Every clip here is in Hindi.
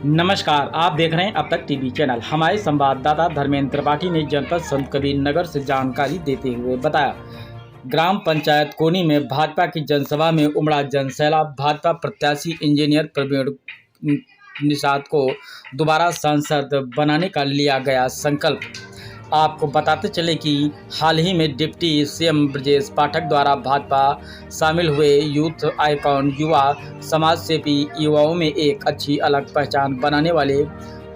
नमस्कार, आप देख रहे हैं अब तक टीवी चैनल। हमारे संवाददाता धर्मेंद्र त्रिपाठी ने जनपद संत कबीर नगर से जानकारी देते हुए बताया, ग्राम पंचायत कोनी में भाजपा की जनसभा में उमड़ा जनसैलाब। भाजपा प्रत्याशी इंजीनियर प्रवीण निषाद को दोबारा सांसद बनाने का लिया गया संकल्प। आपको बताते चले कि हाल ही में डिप्टी सीएम ब्रजेश पाठक द्वारा भाजपा शामिल हुए यूथ आइकॉन युवा समाजसेवी युवाओं में एक अच्छी अलग पहचान बनाने वाले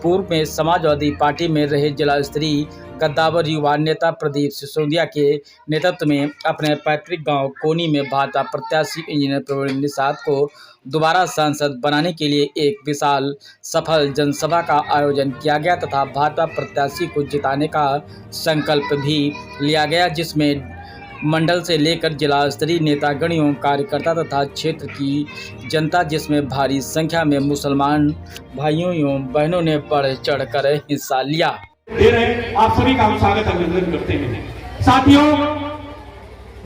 पूर्व में समाजवादी पार्टी में रहे जिला स्तरीय कद्दावर युवा नेता प्रदीप सिसोदिया के नेतृत्व में अपने पैतृक गांव कोनी में भाजपा प्रत्याशी इंजीनियर प्रवीण निषाद को दोबारा सांसद बनाने के लिए एक विशाल सफल जनसभा का आयोजन किया गया तथा भाजपा प्रत्याशी को जिताने का संकल्प भी लिया गया, जिसमें मंडल से लेकर जिला स्तरीय नेतागणों कार्यकर्ता तथा क्षेत्र की जनता, जिसमें भारी संख्या में मुसलमान भाइयों एवं बहनों ने बढ़ चढ़कर हिस्सा लिया। दे रहे आप सभी का हम स्वागत अभिनंदन करते हैं। साथियों,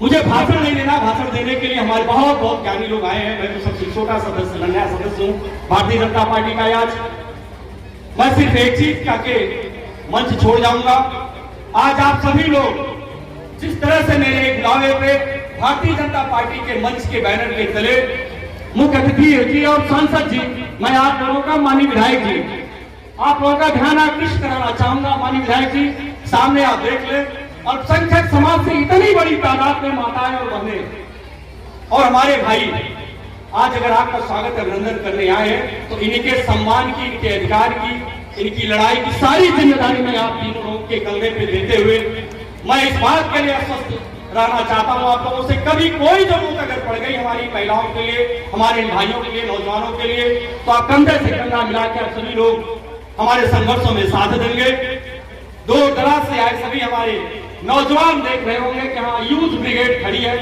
मुझे भाषण नहीं देना, भाषण देने के लिए हमारे बहुत बहुत ज्ञानी लोग आए हैं। मैं तो सबसे छोटा सदस्य, नया सदस्य हूँ भारतीय जनता पार्टी का। आज मैं सिर्फ एक चीज करके मंच छोड़ जाऊंगा। आज आप सभी लोग जिस तरह से मेरे एक बुलावे पे भारतीय जनता पार्टी के मंच के बैनर के तले मुख्य अतिथि जी और सांसद जी, मैं आप लोगों का माननीय विधायक जी, आप लोगों का ध्यान आकृष्ट कराना चाहूंगा। माननीय विधायक जी, सामने आप देख ले, अल्पसंख्यक समाज से इतनी बड़ी तादाद में माताएं और बहनें और हमारे भाई आज अगर आपका स्वागत अभिनंदन करने आए हैं तो इनके सम्मान की, इनके अधिकार की, इनकी लड़ाई की सारी जिम्मेदारी मैं आप तीनों लोगों के कंधे पे देते हुए मैं इस बात के लिए आश्वस्त रहना चाहता हूं आप लोगों से, कभी कोई जरूरत अगर पड़ गई हमारी महिलाओं के लिए, हमारे भाइयों के लिए, नौजवानों के लिए, तो आप कंधे से कंधा मिला के आप सभी लोग हमारे संघर्षों में साथ देंगे। दूर दराज से आए सभी हमारे नौजवान देख रहे होंगे कि हाँ, यूथ ब्रिगेड खड़ी है,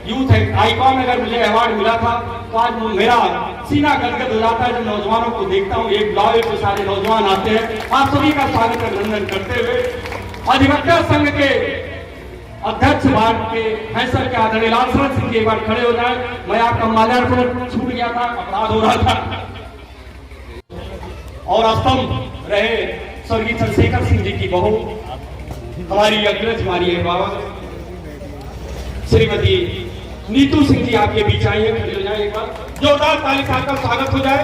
यूथ आइकॉन। अगर मुझे अवार्ड मिला था तो आज मेरा सीना गदगद हो जाता है जब नौजवानों को देखता हूँ। एक ब्लावे पे सारे नौजवान आते हैं। आप सभी का स्वागत अभिनंदन करते हुए अधिवक्ता संघ के अध्यक्ष वार्ड के फैसल के आदरणीय लाल शरण सिंह जी एक बार खड़े हो जाए। मैं आपका माल्यार्पण छूट गया था, अपराध हो रहा था। और स्तंभ रहे स्वर्गीय चंद्रशेखर सिंह जी की बहू, हमारी अग्रज, हमारी बाबा श्रीमती नीतू सिंह जी आपके बीच आई है। खड़े हो जाए, एक बार जोरदार ताली से आपका स्वागत हो जाए।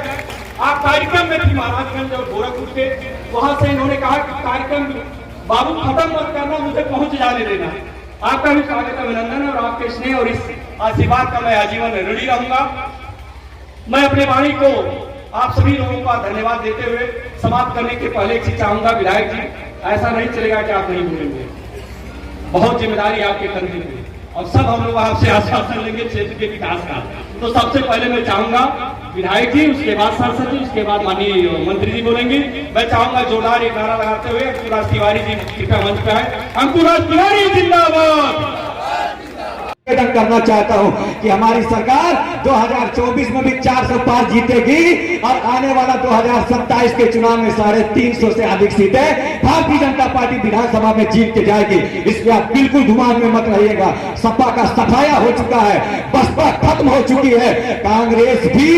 आप कार्यक्रम में थी महाराजगंज और गोरखपुर के, वहां से इन्होंने कहा कि कार्यक्रम बाबू खत्म मत करना, मुझे पहुंच जाने देना। आपका भी स्वागत अभिनंदन और आपके स्नेह और इस आशीर्वाद का मैं आजीवन ऋणी रहूंगा। मैं अपने वाणी को आप सभी लोगों का धन्यवाद देते हुए समाप्त करने के पहले एक चीज चाहूंगा, विधायक जी, ऐसा नहीं चलेगा कि आप नहीं बोलेंगे। बहुत जिम्मेदारी आपके कंधे पे और सब हम लोग आपसे आश्वासन लेंगे क्षेत्र के विकास का। तो सबसे पहले मैं चाहूंगा विधायक जी, उसके बाद सांसद जी, उसके बाद माननीय मंत्री जी बोलेंगे। मैं चाहूंगा जोरदार एक नारा लगाते हुए अंकुराज तिवारी जी कृपया मंच पे आए। अंकुराज तिवारी जिंदाबाद। निवेदन करना चाहता हूं कि हमारी सरकार 2024 में भी 400 पार जीतेगी और आने वाला 2027 के चुनाव में 350 से अधिक सीटें भारतीय जनता पार्टी विधानसभा में जीत के जाएगी। इसलिए आप बिल्कुल घुमान में मत रहिएगा। सपा का सफाया हो चुका है, बसपा खत्म हो चुकी है। कांग्रेस भी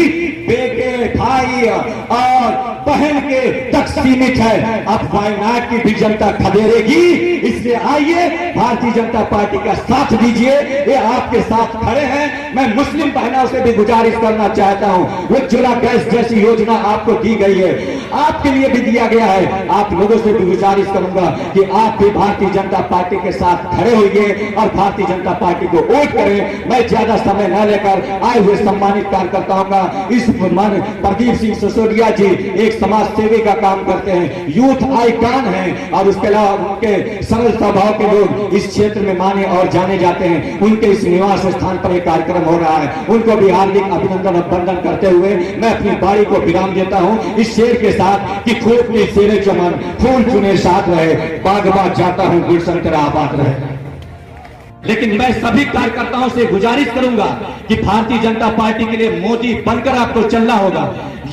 बेटे, भाई और बहन के तक सीमित है। अब वायनाड की भी जनता खदेड़ेगी। इसलिए आइए, भारतीय जनता पार्टी का साथ दीजिए, ये आपके साथ खड़े हैं। मैं मुस्लिम बहनों से भी गुजारिश करना चाहता हूं, उज्ज्वला गैस जैसी योजना आपको दी गई है, आपके लिए भी दिया गया है। आप लोगों से भी गुजारिश करूंगा कि आप भी भारतीय जनता पार्टी के साथ खड़े होइए और भारतीय जनता पार्टी को वोट करें। मैं ज्यादा समय न लेकर आए हुए सम्मानित कार्यकर्ताओं का, इस प्रदीप सिंह सिसोदिया जी एक समाज सेवी का काम करते हैं, यूथ आइकॉन हैं और उसके अलावा उनके सरल स्वभाव के लोग इस क्षेत्र में माने और जाने जाते हैं। उनके इस निवास स्थान पर एक कार्यक्रम हो रहा है, उनको भी हार्दिक अभिनंदन और वंदन करते हुए मैं अपनी बारी को विराम देता हूं इस शेर के साथ कि खूब में शेरे चमन फूल चुने साथ रहे, बाग बाग जाता हूं गुलशन तेरा आबाद रहे। लेकिन मैं सभी कार्यकर्ताओं से गुजारिश करूंगा कि भारतीय जनता पार्टी के लिए मोदी बनकर आपको चलना होगा।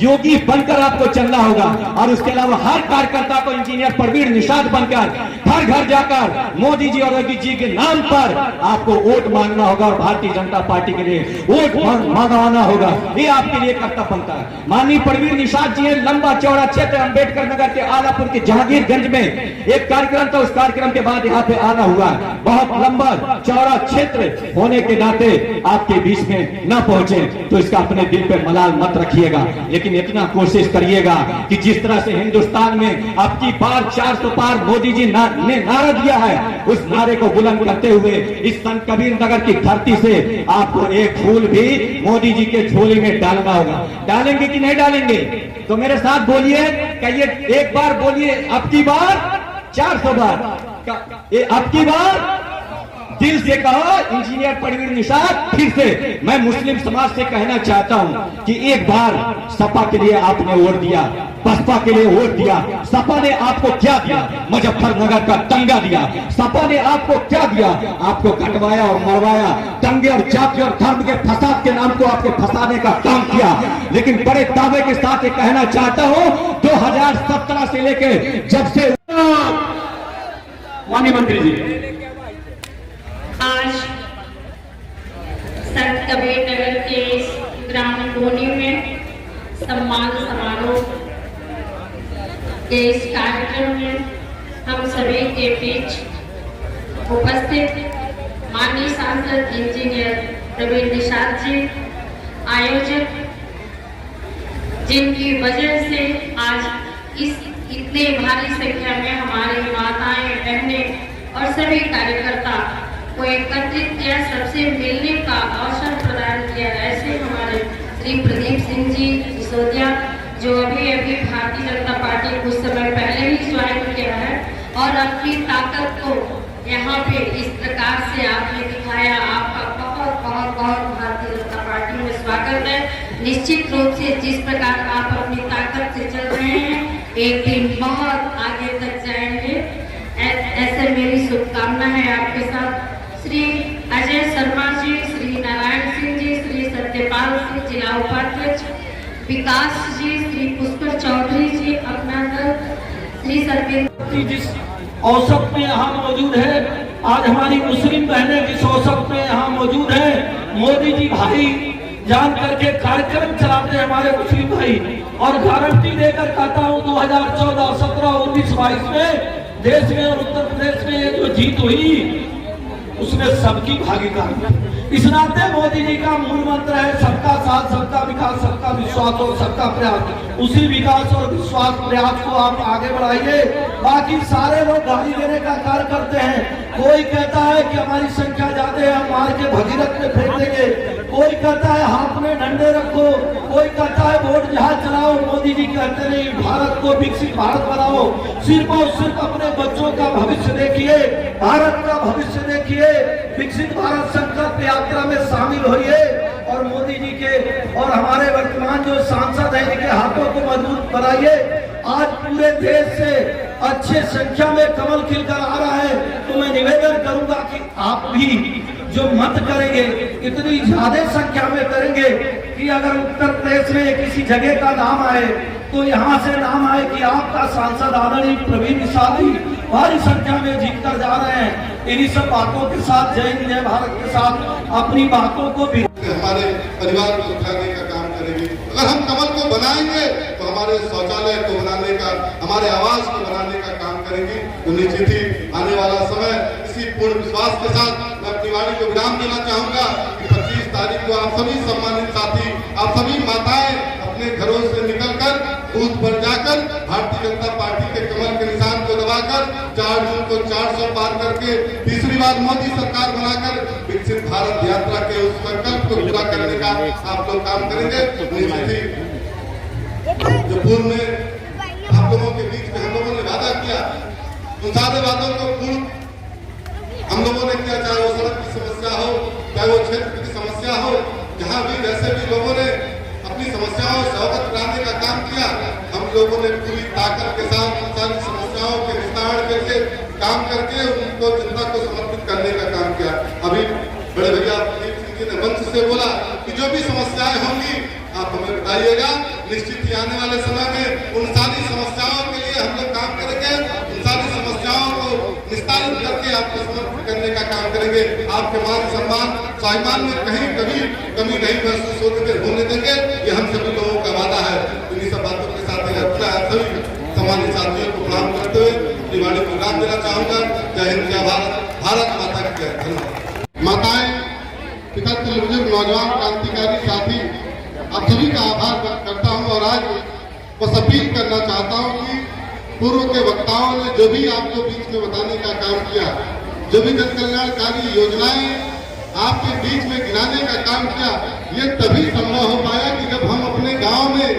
योगी बनकर आपको चलना होगा। और उसके अलावा हर कार्यकर्ता को इंजीनियर प्रवीण निषाद बनकर घर घर जाकर मोदी जी और योगी जी के नाम पर आपको वोट मांगना होगा और भारतीय जनता पार्टी के लिए वोट मांगवाना होगा। ये आपके लिए कर्तव्य बनता है। माननीय प्रवीण निषाद जी लंबा चौड़ा क्षेत्र अंबेडकर नगर के आलापुर के जहांगीरगंज में एक कार्यक्रम था, उस कार्यक्रम के बाद यहाँ पे आना हुआ। बहुत लंबा चौड़ा क्षेत्र होने के नाते आपके बीच में न पहुंचे तो इसका अपने दिल पे मलाल मत रखिएगा, लेकिन इतना कोशिश करिएगा कि जिस तरह से हिंदुस्तान में अब की बार 400 पार मोदी जी ने नारा दिया है, उस नारे को बुलंद करते हुए इस संत कबीर नगर की धरती से आपको एक फूल भी मोदी जी के झोली में डालना होगा। डालेंगे कि नहीं डालेंगे? तो मेरे साथ बोलिए, कहिए एक बार बोलिए, अब की बार 400 बार, अब की बार दिल से कहो इंजीनियर प्रवीण निषाद। फिर से मैं मुस्लिम समाज से कहना चाहता हूं कि एक बार सपा के लिए आपने वोट दिया, बसपा के लिए वोट दिया। सपा ने आपको क्या दिया? मुजफ्फरनगर का दंगा दिया। सपा ने आपको क्या दिया? आपको कटवाया और मरवाया, दंगे और जाति और धर्म के फसाद के नाम को आपके फंसाने का काम किया। लेकिन बड़े दावे के साथ ये कहना चाहता हूं, 2017 से लेके जब से माननीय मंत्री जी, आज संत कबीर नगर के ग्राम कोनी में सम्मान समारोह के इस कार्यक्रम में हम सभी के बीच उपस्थित माननीय सांसद इंजीनियर प्रवीण निषाद जी, आयोजक, जिनकी वजह से आज इस इतने भारी संख्या में हमारी माताएं, बहनें और सभी कार्यकर्ता को एकत्रित किया, सबसे मिलने का अवसर प्रदान किया। ऐसे हमारे श्री प्रदीप सिंह जी सिसोदिया, जो अभी अभी भारतीय जनता पार्टी कुछ समय पहले ही ज्वाइन किया है और अपनी ताकत को यहाँ पे इस प्रकार से आपने दिखाया। आपका बहुत बहुत बहुत भारतीय जनता पार्टी में स्वागत है। निश्चित रूप से जिस प्रकार आप अपनी ताकत से चल रहे हैं, एक दिन बहुत आगे तक जाएंगे, ऐसे मेरी शुभकामना है आपके साथ। श्री अजय शर्मा जी, श्री नारायण सिंह जी, श्री सत्यपाल सिंह जिला उपाध्यक्ष, विकास जी, श्री पुष्कर चौधरी जी अपना दल, श्री सत्येंद्र जिस औसत में यहाँ मौजूद है, आज हमारी मुस्लिम बहनें जिस औसत में यहाँ मौजूद है, मोदी जी भाई जान करके कार्यक्रम चलाते हैं हमारे मुस्लिम भाई, और गारंटी देकर कहता हूँ 2014, 17, 19, 22 में देश में और उत्तर प्रदेश में ये जो जीत हुई उसमें सबकी भागीदारी। इस नाते मोदी जी का मूल मंत्र है सबका साथ, सबका विकास, सबका विश्वास और सबका प्रयास। उसी विकास और विश्वास प्रयास को आप आगे बढ़ाइए। बाकी सारे लोग गाली देने का कार्य करते हैं। कोई कहता है कि हमारी संख्या ज्यादा है, हम मार के भगीरथ में फेंक देंगे। कोई कहता है हाथ में डंडे रखो, कोई कहता है वोट जहाज चलाओ। मोदी जी कहते नहीं, भारत को विकसित भारत बनाओ। सिर्फ और सिर्फ अपने बच्चों का भविष्य देखिए, भारत का भविष्य देखिए, विकसित भारत संकल्प यात्रा में शामिल होइए और मोदी जी के और हमारे वर्तमान जो सांसद हैं इनके हाथों को मजबूत बनाइए। आज पूरे देश से अच्छे संख्या में कमल खिलकर आ रहा है, तो मैं निवेदन करूंगा कि आप भी जो मत करेंगे इतनी ज्यादा संख्या में करेंगे कि अगर उत्तर प्रदेश में किसी जगह का नाम आए तो यहाँ से नाम आए कि आपका सांसद आदरणीय प्रवीण निषाद जी भारी संख्या में जीत कर जा रहे हैं। इन्हीं सब बातों के साथ जय हिंद जय भारत के साथ अपनी बातों को भी हमारे परिवार को उठाने का काम करेंगे। अगर हम कमल को बनाएंगे तो हमारे शौचालय को बनाने का, हमारे आवास को बनाने का काम करेंगे। तो निश्चित ही आने वाला समय इसी पूर्ण विश्वास के साथ मैं अपनी वाणी को विराम देना चाहूंगा कि 25 तारीख को आप सभी सम्मानित साथी, आप सभी माताएं अपने घरों से निकलकर बूथ पर जाकर भारतीय जनता पार्टी के कमल के निशान को दबाकर 4 जून को 400 पार करके तीसरी बार मोदी सरकार बनाकर विकसित भारत यात्रा के उस संकल्प को पूरा करने का आप लोग काम करेंगे। जो पूर्व में आप लोगों के बीच में हम लोगों ने वादा किया, उन सारे वादों को पूर्ण हम लोगों ने किया। चाहे वो सड़क की समस्या हो, चाहे वो क्षेत्र की समस्या हो, जहाँ भी जैसे भी लोगों ने अपनी समस्याओं से अवगत कराने का काम किया, हम लोगों ने पूरी ताकत के साथ सारी समस्याओं के निस्तारण करके काम करके उनको जनता को समर्पित करने का काम किया। अभी बड़े भैया प्रदीप सिंह जी ने मंच से बोला कि जो भी समस्याएं होंगी आप हमें बताइएगा। निश्चित ही आने वाले समय में उन सारी समस्याओं के लिए हम लोग काम करेंगे, उन सारी समस्याओं को निस्तारित करके आपको समर्पित करने का काम करेंगे। आपके मान सम्मान स्वाभिमान में कहीं कभी कमी नहीं महसूस होने देंगे, ये हम सभी लोगों का वादा है। इन्हीं सब बातों के साथ सभी सम्मानित साथियों को प्रणाम करते हुए अपनी वाणी को विराम देना चाहूंगा। जय हिंद, जय भारत, भारत माता की जय। धन्यवाद। माताएं, पिता, बुजुर्ग, नौजवान, क्रांतिकारी साथी, आप सभी का आभार व्यक्त करता हूं और आज बस अपील करना चाहता हूं कि पूर्व के वक्ताओं ने जो भी आपको बीच में बताने का काम किया, जो भी जन कल्याणकारी योजनाएं आपके बीच में गिनाने का काम किया, ये तभी संभव हो पाया कि जब हम अपने गांव में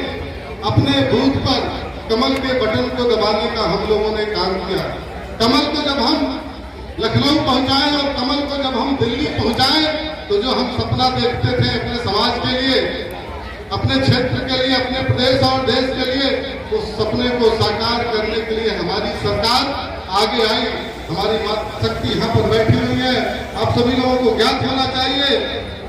अपने बूथ पर कमल के बटन को दबाने का हम लोगों ने काम किया। कमल को जब हम लखनऊ पहुंचाए और कमल को जब हम दिल्ली पहुंचाए, तो जो हम सपना देखते थे अपने समाज के लिए, अपने क्षेत्र के लिए, अपने प्रदेश और देश के लिए, उस सपने को साकार करने के लिए हमारी सरकार आगे आई। हमारी मातृशक्ति यहाँ पर बैठी हुई है। आप सभी लोगों को ज्ञात होना चाहिए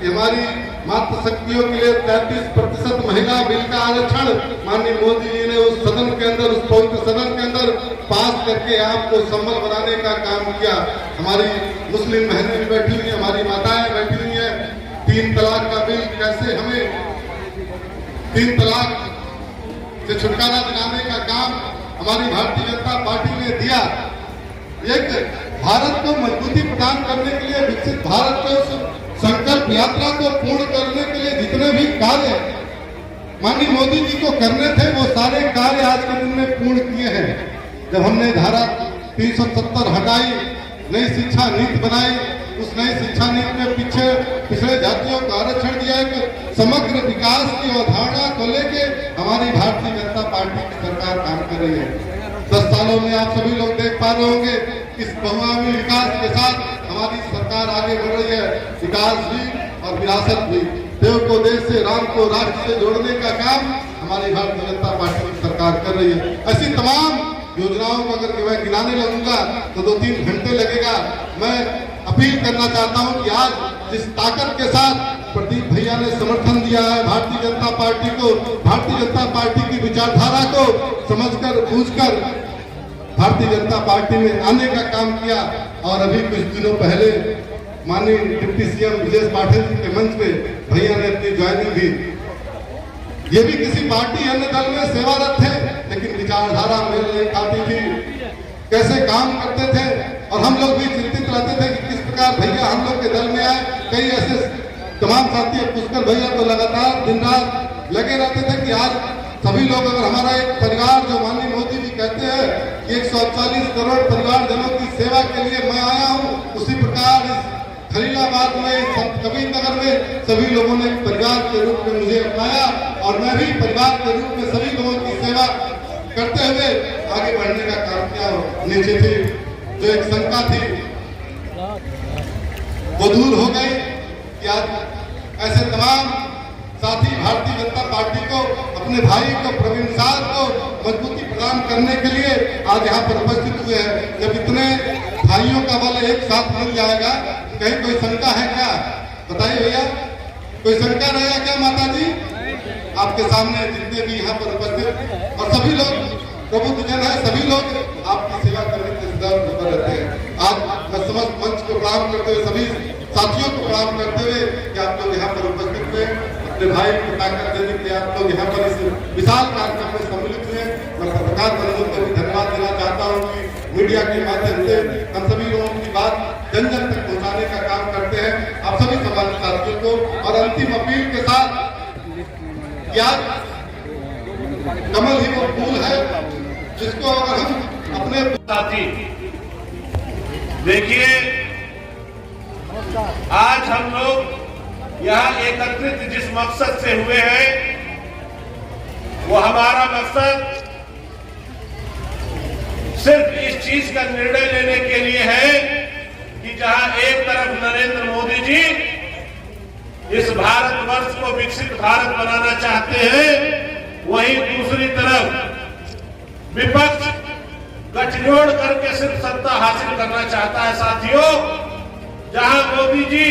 कि हमारी मातृशक्तियों के लिए 33% महिला बिल का आरक्षण माननीय मोदी जी ने उस सदन के अंदर, उस पवित्र सदन के अंदर पास करके आपको संबल बनाने का काम किया। हमारी मुस्लिम बहनें भी बैठी हुई है, हमारी माताएं बैठी हुई है। 3 तलाक का बिल, कैसे हमें 3 तलाक से छुटकारा दिलाने का काम हमारी भारतीय जनता पार्टी ने दिया। एक भारत को मजबूती प्रदान करने के लिए, विकसित भारत के उस संकल्प यात्रा को पूर्ण करने के लिए जितने भी कार्य माननीय मोदी जी को करने थे, वो सारे कार्य आज के दिन में पूर्ण किए हैं। जब हमने धारा 370 हटाई, नई शिक्षा नीति बनाई, उस नई शिक्षा नीति में पिछड़े जातियों को आरक्षण दिया। एक समग्र विकास की अवधारणा को लेके हमारी भारतीय जनता पार्टी की सरकार काम कर रही है। 10 सालों में आप सभी लोग देख पा रहे होंगे किस बहुआयामी विकास के साथ हमारी सरकार आगे बढ़ रही है। विकास भी और विरासत भी, देव को देश से, राम को राष्ट्र से जोड़ने का काम हमारी भारतीय जनता पार्टी की सरकार कर रही है। ऐसी तमाम योजनाओं को अगर मैं गिनाने लगूंगा तो 2-3 घंटे लगेगा। मैं अपील करना चाहता हूं कि आज जिस ताकत के साथ प्रदीप भैया ने समर्थन दिया है भारतीय जनता पार्टी को, भारतीय जनता पार्टी की विचारधारा को समझकर बूझकर भारतीय जनता पार्टी में आने का काम किया। और अभी कुछ दिनों पहले माननीय डिप्टी सीएम ब्रजेश पाठक जी के मंच पे भैया ने अपनी ज्वाइनिंग दी। ये भी किसी पार्टी अन्य दल में सेवारत थे, लेकिन विचारधारा मेल नहीं खाती थी, कैसे काम करते थे। और हम लोग भी चिंतित रहते थे कि किस प्रकार भैया हम लोग के दल में आए। कई ऐसे तमाम साथी, पुष्कर भैया तो लगातार दिन रात लगे रहते थे कि आज सभी लोग, अगर हमारा एक परिवार जो माननीय मोदी जी कहते हैं कि 140 करोड़ परिवारजनों की सेवा के लिए मैं आया हूं, उसी प्रकार इस खलीलाबाद में, संत कबीर नगर में सभी लोगों ने परिवार के रूप में मुझे अपनाया और मैं भी परिवार के रूप में सभी लोगों की सेवा करते हुए आगे बढ़ने का काम किया। निश्चित ही जो एक शंका थी वो दूर हो गई कि आज ऐसे तमाम साथी भारतीय जनता पार्टी को, अपने भाई को, प्रवीण साहब को मजबूती प्रदान करने के लिए आज यहाँ पर उपस्थित हुए हैं। जब इतने भाइयों का बल एक साथ मिल जाएगा, कहीं कोई शंका है क्या? बताइए भैया, कोई शंका रहेगा क्या? माता जी आपके सामने जितने भी यहाँ पर उपस्थित और सभी लोग प्रबुद्धजन है, सभी लोग आपकी सेवा करने के इंतजार रहते हैं। आज मैं समस्त मंच को प्रणाम करते हुए, सभी साथियों को प्रणाम करते हुए कि आप लोग यहाँ पर उपस्थित हुए, अपने भाई को ताकत देने के लिए आप लोग यहाँ पर इस विशाल कार्यक्रम में सम्मिलित हुए। मैं पत्रकार बंधुओं को भी धन्यवाद देना चाहता हूँ कि मीडिया के माध्यम से हम सभी लोगों की बात जन जन तक पहुँचाने का काम करते हैं। आप सभी समाज साथियों को और अंतिम अपील के साथ कि आज कमल ही वो फूल है जिसको अगर हम अपने साथी देखिए, आज हम लोग यहाँ एकत्रित जिस मकसद से हुए हैं, वो हमारा मकसद सिर्फ इस चीज का निर्णय लेने के लिए है कि जहां एक तरफ नरेंद्र मोदी जी इस भारतवर्ष को विकसित भारत बनाना चाहते हैं, वहीं दूसरी तरफ विपक्ष गठजोड़ करके सिर्फ सत्ता हासिल करना चाहता है। साथियों, जहां मोदी जी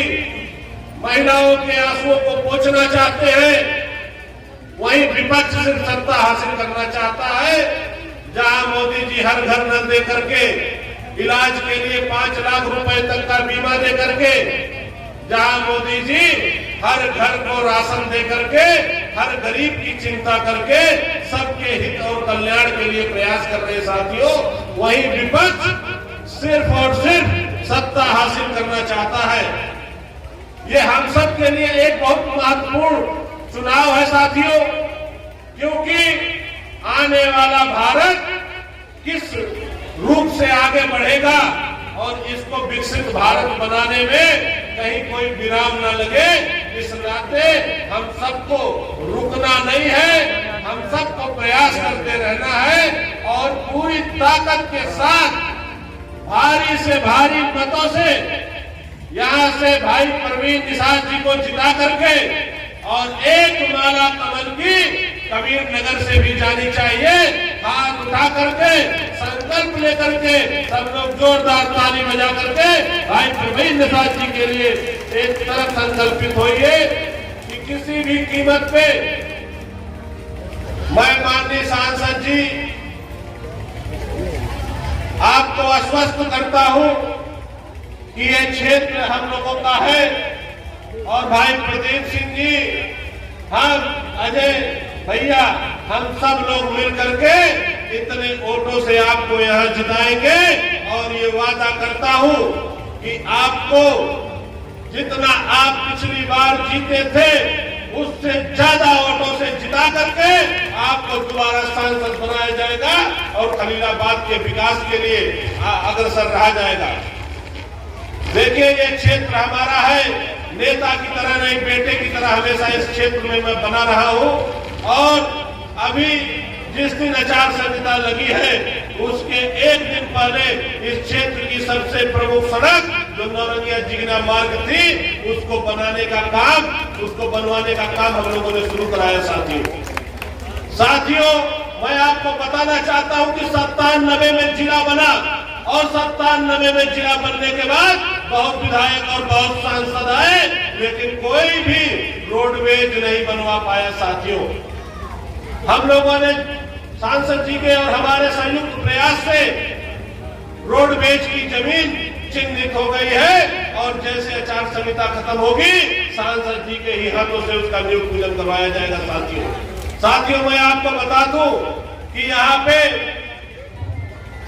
महिलाओं के आंसुओं को पोंछना चाहते हैं, वहीं विपक्ष सिर्फ सत्ता हासिल करना चाहता है। जहां मोदी जी हर घर न दे करके इलाज के लिए 5 लाख रुपए तक का बीमा दे करके, जहां मोदी जी हर घर को राशन दे करके, हर गरीब की चिंता करके सबके हित और कल्याण के लिए प्रयास कर रहे साथियों, वहीं विपक्ष सिर्फ और सिर्फ सत्ता हासिल करना चाहता है। ये हम सब के लिए एक बहुत महत्वपूर्ण चुनाव है साथियों, क्योंकि आने वाला भारत किस रूप से आगे बढ़ेगा और इसको विकसित भारत बनाने में कहीं कोई विराम न लगे, इस नाते हम सबको रुकना नहीं है, हम सबको प्रयास करते रहना है और पूरी ताकत के साथ भारी से भारी मतों से यहां से भाई परवीन निषाद जी को जिता करके और एक माला कमल की कबीर नगर से भी जानी चाहिए। हाथ उठा करके संकल्प लेकर के सब लोग जोरदार ताली बजा करके भाई परवीन निषाद जी के लिए एक तरफ संकल्पित होइए कि किसी भी कीमत पे मैं माननीय सांसद जी आपको आश्वस्त करता हूं कि ये क्षेत्र हम लोगों का है और भाई प्रदीप सिंह जी, हम अजय भैया, हम सब लोग मिल करके इतने वोटों से आपको यहां जिताएंगे और ये वादा करता हूं कि आपको जितना आप पिछली बार जीते थे उससे ज्यादा वोटों से जिता करके आपको दोबारा सांसद बनाया जाएगा और खलीलाबाद के विकास के लिए अग्रसर रहा जाएगा। देखिए, ये क्षेत्र हमारा है, नेता की तरह नहीं बेटे की तरह हमेशा इस क्षेत्र में मैं बना रहा हूं और अभी जिस दिन आचार संहिता लगी है उसके एक दिन पहले इस क्षेत्र की सबसे प्रमुख सड़क जो नौरंगिया जिगना मार्ग थी उसको बनाने का काम, उसको बनवाने का काम हम लोगों ने शुरू कराया साथियों, मैं आपको बताना चाहता हूं कि 97 में जिला बना और 97 में जिला बनने के बाद बहुत विधायक और बहुत सांसद आए, लेकिन कोई भी रोडवेज नहीं बनवा पाया साथियों। हम लोगों ने सांसद जी के और हमारे संयुक्त प्रयास से रोडवेज की जमीन चिन्हित हो गई है और जैसे आचार संहिता खत्म होगी सांसद जी के ही हाथों से उसका नियुक्त पूजन करवाया जाएगा साथियों, मैं आपको बता दूं कि यहाँ पे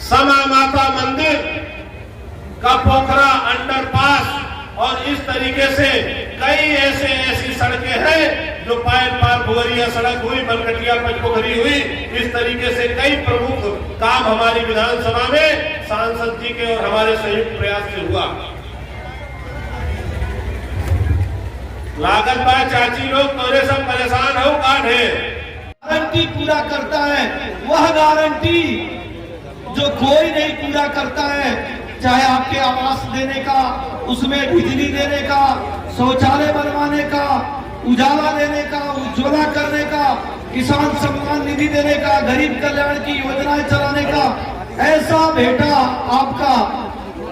समा माता मंदिर का पोखरा अंडरपास और इस तरीके से कई ऐसी सड़कें हैं जो पायल पार भुवरिया सड़क हुई, बनकटिया पंचपोखरी हुई, इस तरीके से कई प्रमुख काम हमारी विधानसभा में सांसद जी के और हमारे संयुक्त प्रयास से हुआ। लागत बा चाची लोग तोरे सब परेशान हो काढ़े गारंटी पूरा करता है, वह गारंटी जो कोई नहीं पूरा करता है, चाहे आपके आवास देने का, उसमें बिजली देने का, शौचालय बनवाने का, उजाला देने का, उज्ज्वला करने का, किसान सम्मान निधि देने का, गरीब कल्याण की योजनाएं चलाने का, ऐसा बेटा आपका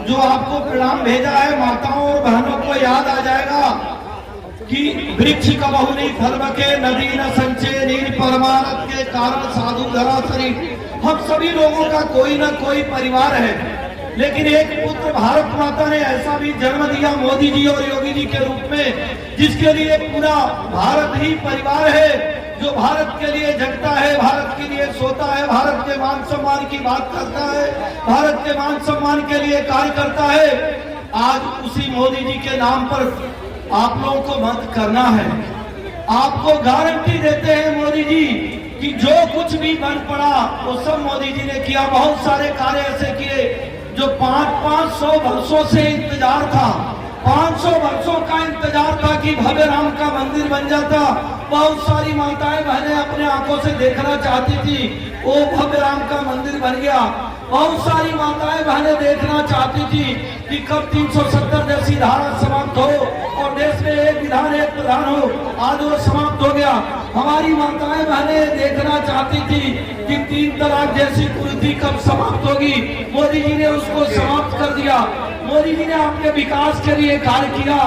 जो आपको प्रणाम भेजा है, माताओं और बहनों को याद आ जाएगा कि वृक्ष कबहु नहीं फल बके, नदी न संचय नीर परमानंद के कारण साधु धरातरी। हम सभी लोगों का कोई न कोई परिवार है, लेकिन एक पुत्र भारत माता ने ऐसा भी जन्म दिया मोदी जी और योगी जी के रूप में, जिसके लिए पूरा भारत ही परिवार है, जो भारत के लिए जगता है, भारत के लिए सोता है, भारत के मान सम्मान की बात करता है, भारत के मान सम्मान के लिए कार्य करता है। आज उसी मोदी जी के नाम पर आप लोगों को मत करना है। आपको गारंटी देते हैं मोदी जी कि जो कुछ भी बन पड़ा वो सब मोदी जी ने किया। बहुत सारे कार्य ऐसे किए जो 500 वर्षों से इंतजार था, 500 वर्षों का इंतजार था कि भव्य राम का मंदिर बन जाता। बहुत सारी माताएं बहनें अपने आंखों से देखना चाहती थी, वो भव्य राम का मंदिर बन गया। बहुत सारी माताएं बहनें देखना चाहती थी कि कब 370 जैसी धारा समाप्त हो और देश में एक विधान एक प्रधान हो, आज वो समाप्त हो गया। हमारी माताएं बहनें देखना चाहती थी कि 3 तलाक जैसी कुरीति कब समाप्त होगी, मोदी जी ने उसको समाप्त कर दिया। मोदी जी ने आपके विकास के लिए कार्य किया।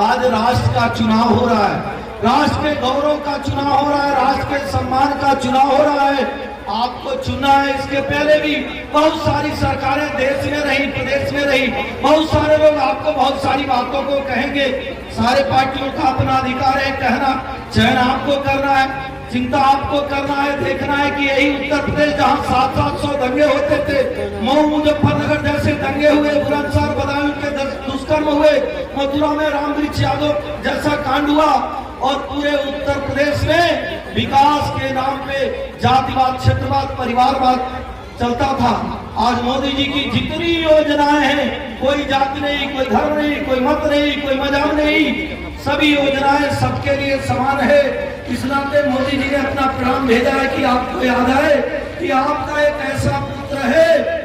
आज राष्ट्र का चुनाव हो रहा है राष्ट्र के गौरव का चुनाव हो रहा है, राष्ट्र के सम्मान का चुनाव हो रहा है। आपको चुना है। इसके पहले भी बहुत सारी सरकारें देश में रही, प्रदेश में रही, बहुत सारे लोग आपको बहुत सारी बातों को कहेंगे। सारे पार्टियों का अपना अधिकार है कहना, चयन आपको करना है, चिंता आपको करना है, देखना है कि यही उत्तर प्रदेश जहां 700 दंगे होते थे, मऊ मुजफ्फरनगर जैसे दंगे हुए, बुलंदशहर बदायूं के दुष्कर्म हुए, मथुरा में रामवृक्ष यादव जैसा कांड हुआ, और पूरे उत्तर प्रदेश में विकास के नाम पे जातिवाद, क्षेत्रवाद, परिवारवाद चलता था। आज मोदी जी की जितनी योजनाएं हैं, कोई जाति नहीं, कोई धर्म नहीं, कोई मत नहीं, कोई मजहब नहीं, सभी योजनाएं सबके लिए समान है। इस नाते मोदी जी ने अपना प्रणाम भेजा है कि आपको याद है कि आपका एक ऐसा पुत्र है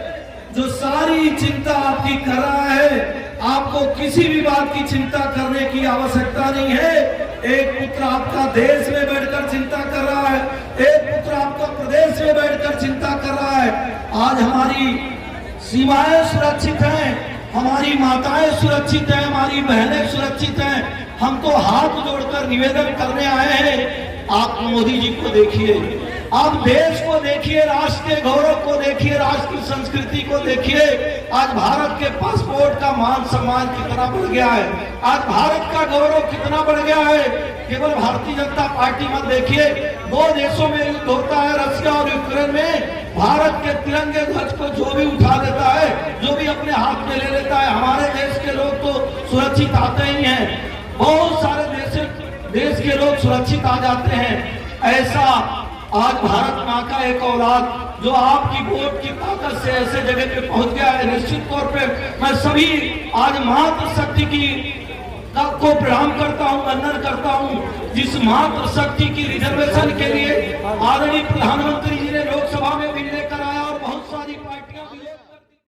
जो सारी चिंता आपकी कर रहा है। आपको किसी भी बात की चिंता करने की आवश्यकता नहीं है। एक पुत्र आपका देश में बैठकर चिंता कर रहा है, एक पुत्र आपका प्रदेश में बैठकर चिंता कर रहा है। आज हमारी सीमाएं सुरक्षित हैं, हमारी माताएं सुरक्षित हैं, हमारी बहनें सुरक्षित हैं। हम तो हाथ जोड़कर निवेदन करने आए हैं, आप मोदी जी को देखिए, आप देश को देखिए, राष्ट्र के गौरव को देखिए, राष्ट्र की संस्कृति को देखिए। आज भारत के पासपोर्ट का मान सम्मान कितना बढ़ गया है, आज भारत का गौरव कितना बढ़ गया है। केवल भारतीय जनता पार्टी मत देखिए, दो देशों में युद्ध होता है, रशिया और यूक्रेन में, भारत के तिरंगे ध्वज को जो भी उठा लेता है, जो भी अपने हाथ में ले लेता है, हमारे देश के लोग तो सुरक्षित आते ही हैं, बहुत सारे देश के लोग सुरक्षित आ जाते हैं। ऐसा आज भारत माँ का एक औलाद जो आपकी वोट की ताकत से ऐसे जगह पे पहुंच गया है, निश्चित तौर पे मैं सभी आज मातृशक्ति की को प्रणाम करता हूं, वंदन करता हूं, जिस मातृशक्ति की रिजर्वेशन के लिए आदरणीय प्रधानमंत्री जी ने लोकसभा में भी